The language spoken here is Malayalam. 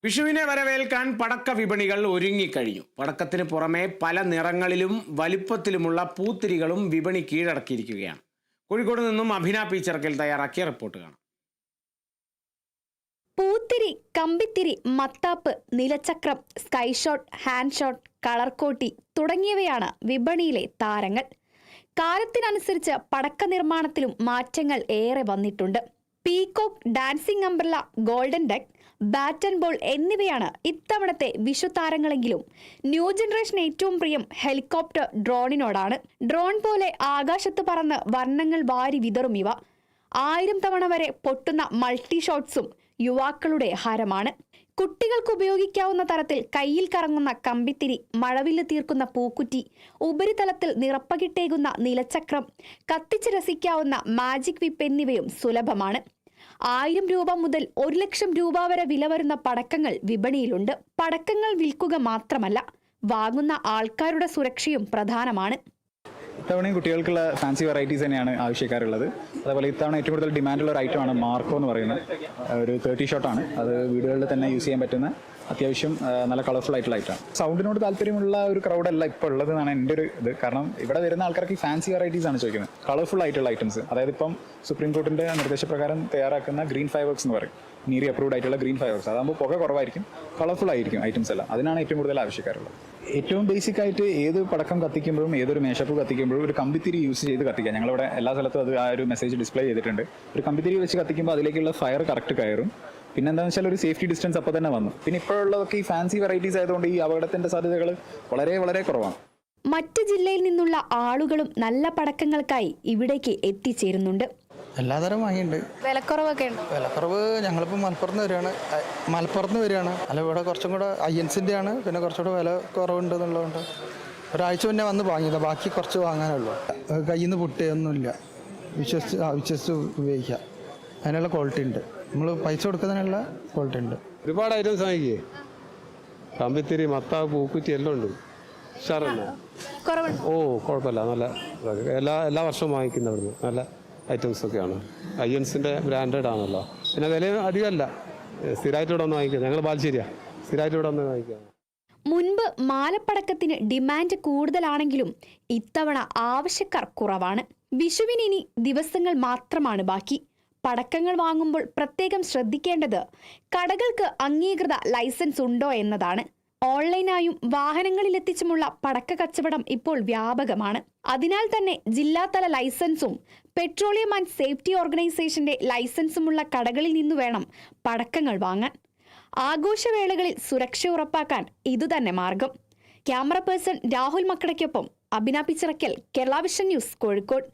വിഷുവിനെ വരവേൽക്കാൻ പടക്ക വിപണികൾ ഒരുങ്ങിക്കഴിഞ്ഞു. പടക്കത്തിന് പുറമെ പല നിറങ്ങളിലും വലിപ്പത്തിലുമുള്ള പൂത്തിരികളും വിപണി കീഴടക്കിയിരിക്കുകയാണ്. കോഴിക്കോട് നിന്നും അഭിന പി ചിറക്കൽ തയ്യാറാക്കിയ റിപ്പോർട്ട് കാണാം. പൂത്തിരി, കമ്പിത്തിരി, മത്താപ്പ്, നിലച്ചക്രം, സ്കൈ ഷോട്ട്, ഹാൻഡ് ഷോട്ട്, കളർകോട്ടി തുടങ്ങിയവയാണ് വിപണിയിലെ താരങ്ങൾ. കാലത്തിനനുസരിച്ച് പടക്ക നിർമ്മാണത്തിലും മാറ്റങ്ങൾ ഏറെ വന്നിട്ടുണ്ട്. Peacock, dancing umbrella, golden duck, batten ball എന്നിവയാണ് ഇത്തവണത്തെ വിഷു താരങ്ങളെങ്കിലും ന്യൂ ജനറേഷൻ ഏറ്റവും പ്രിയം ഹെലികോപ്റ്റർ ഡ്രോണിനോടാണ്. ഡ്രോൺ പോലെ ആകാശത്ത് പറന്ന് വർണ്ണങ്ങൾ വാരി വിതറും ഇവ. 1000 തവണ വരെ പൊട്ടുന്ന മൾട്ടി ഷോട്ട്സും യുവാക്കളുടെ ഹരമാണ്. കുട്ടികൾക്ക് ഉപയോഗിക്കാവുന്ന തരത്തിൽ കയ്യിൽ കറങ്ങുന്ന കമ്പിത്തിരി, മഴവില്ല് തീർക്കുന്ന പൂക്കുറ്റി, ഉപരിതലത്തിൽ നിറപ്പകിട്ടേകുന്ന നിലച്ചക്രം, കത്തിച്ച് രസിക്കാവുന്ന മാജിക് വിപ്പ് എന്നിവയും സുലഭമാണ്. 1000 രൂപ മുതൽ 1 ലക്ഷം രൂപ വരെ വില വരുന്ന പടക്കങ്ങൾ വിപണിയിലുണ്ട്. പടക്കങ്ങൾ വിൽക്കുക മാത്രമല്ല, വാങ്ങുന്ന ആൾക്കാരുടെ സുരക്ഷയും പ്രധാനമാണ്. ഇത്തവണയും കുട്ടികൾക്കുള്ള ഫാൻസി വെറൈറ്റീസ് തന്നെയാണ് ആവശ്യക്കാരുള്ളത്. അതേപോലെ ഇത്തവണ ഏറ്റവും കൂടുതൽ ഡിമാൻഡുള്ള ഒരു ഐറ്റമാണ് മാർക്കോ എന്ന് പറയുന്നത്. ഒരു 30 ഷോട്ടാണ്. അത് വീടുകളിൽ തന്നെ യൂസ് ചെയ്യാൻ പറ്റുന്ന അത്യാവശ്യം നല്ല കളർഫുൾ ആയിട്ടുള്ള ഐറ്റമാണ്. സൗണ്ടിനോട് താല്പര്യമുള്ള ഒരു ക്രൗഡല്ല ഇപ്പോൾ ഉള്ളതെന്നാണ് എൻ്റെ ഒരു ഇത്. കാരണം ഇവിടെ വരുന്ന ആൾക്കാർക്ക് ഈ ഫാൻസി വെറൈറ്റീസ് ആണ് ചോദിക്കുന്നത്. കളർഫുൾ ആയിട്ടുള്ള ഐറ്റംസ്, അതായത് ഇപ്പം സുപ്രീം കോർട്ടിൻ്റെ നിർദ്ദേശപ്രകാരം തയ്യാറാക്കുന്ന ഗ്രീൻ ഫയർവർക്സ് എന്ന് പറയും. നീരി അപ്രൂവ്ഡ് ആയിട്ടുള്ള ഗ്രീൻ ഫയർവർക്സ്. അതാകുമ്പോൾ പുക കുറവായിരിക്കും, കളർഫുൾ ആയിരിക്കും ഐറ്റംസ് എല്ലാം. അതിനാണ് ഏറ്റവും കൂടുതൽ ആവശ്യക്കാരുള്ളത്. ഏറ്റവും ബേസിക് ആയിട്ട് ഏത് പടക്കം കത്തിക്കുമ്പോഴും ഏതൊരു മേശപ്പ് കത്തിക്കുമ്പോഴും ഒരു കമ്പിത്തിരി യൂസ് ചെയ്ത് കത്തിക്കുക. ഞങ്ങളിവിടെ എല്ലാ സ്ഥലത്തും അത് ആ ഒരു മെസ്സേജ് ഡിസ്പ്ലേ ചെയ്തിട്ടുണ്ട്. ഒരു കമ്പിത്തിരി വെച്ച് കത്തിക്കുമ്പോൾ അതിലേക്കുള്ള ഫയർ കറക്റ്റ് കയറും. പിന്നെ എന്താണെന്ന് വെച്ചാൽ ഒരു സേഫ്റ്റി ഡിസ്റ്റൻസ് അപ്പോൾ തന്നെ വന്നു. പിന്നെ ഇപ്പോഴുള്ളതൊക്കെ ഈ ഫാൻസി വെറൈറ്റീസ് ആയതുകൊണ്ട് ഈ അപകടത്തിന്റെ സാധ്യതകൾ വളരെ വളരെ കുറവാണ്. മറ്റ് ജില്ലയിൽ നിന്നുള്ള ആളുകളും നല്ല പടക്കങ്ങൾക്കായി ഇവിടേക്ക് എത്തിച്ചേരുന്നുണ്ട്. എല്ലാതരം വാങ്ങിയിട്ടുണ്ട്. വിലക്കുറവൊക്കെ ഉണ്ട്. വിലക്കുറവ് ഞങ്ങളിപ്പോൾ മലപ്പുറത്ത് വരികയാണ്. അല്ല, ഇവിടെ കുറച്ചും കൂടെ ഐഎൻസിൻ്റെ ആണ്. പിന്നെ കുറച്ചുകൂടെ വില കുറവുണ്ട് എന്നുള്ളതുകൊണ്ട് ഒരാഴ്ച മുന്നേ വന്ന് വാങ്ങിയതാണ്. ബാക്കി കുറച്ച് വാങ്ങാനുള്ളൂ. കയ്യിൽ നിന്ന് പൊട്ടിയൊന്നുമില്ല. വിശ്വസിച്ച് ഉപയോഗിക്കാം. അതിനുള്ള ക്വാളിറ്റി ഉണ്ട്. നമ്മൾ പൈസ കൊടുക്കുന്നതിനുള്ള ക്വാളിറ്റി ഉണ്ട്. ഒരുപാട് ഐറ്റംസ് വാങ്ങിക്കേ. കമ്പിത്തിരി, മത്താവ്, പൂക്കുറ്റി എല്ലാം ഉണ്ട്. ഉഷാറല്ലേ? ഓ, കുഴപ്പമില്ല. നല്ല എല്ലാ വർഷവും വാങ്ങിക്കുന്നവിടുന്ന് നല്ല ഐറ്റംസ് ഒക്കെയാണ്. ഐഎൻസിൻ്റെ ബ്രാൻഡഡ് ആണല്ലോ. പിന്നെ വില അധികമല്ല. സ്ഥിരമായിട്ട് ഇവിടെ ഒന്ന് വാങ്ങിക്കുക. ഞങ്ങൾ ബാലുശ്ശേരിയാണ്. സ്ഥിരമായിട്ട് ഇവിടെ ഒന്ന് വാങ്ങിക്കുക. മുൻപ് മാലപ്പടക്കത്തിന് ഡിമാൻഡ് കൂടുതലാണെങ്കിലും ഇത്തവണ ആവശ്യക്കാർ കുറവാണ്. വിഷുവിന് ഇനി ദിവസങ്ങൾ മാത്രമാണ് ബാക്കി. പടക്കങ്ങൾ വാങ്ങുമ്പോൾ പ്രത്യേകം ശ്രദ്ധിക്കേണ്ടത് കടകൾക്ക് അംഗീകൃത ലൈസൻസ് ഉണ്ടോ എന്നതാണ്. ഓൺലൈനായും വാഹനങ്ങളിലെത്തിച്ചുമുള്ള പടക്ക കച്ചവടം ഇപ്പോൾ വ്യാപകമാണ്. അതിനാൽ തന്നെ ജില്ലാതല ലൈസൻസും പെട്രോളിയം ആൻഡ് സേഫ്റ്റി ഓർഗനൈസേഷന്റെ ലൈസൻസുമുള്ള കടകളിൽ നിന്നു വേണം പടക്കങ്ങൾ വാങ്ങാൻ. ആഘോഷവേളകളിൽ സുരക്ഷ ഉറപ്പാക്കാൻ ഇതുതന്നെ മാർഗം. ക്യാമറ പേഴ്സൺ രാഹുൽ മക്കടയ്ക്കൊപ്പം Abhina P Chirakkal, Kerala vision news, Kozhikode.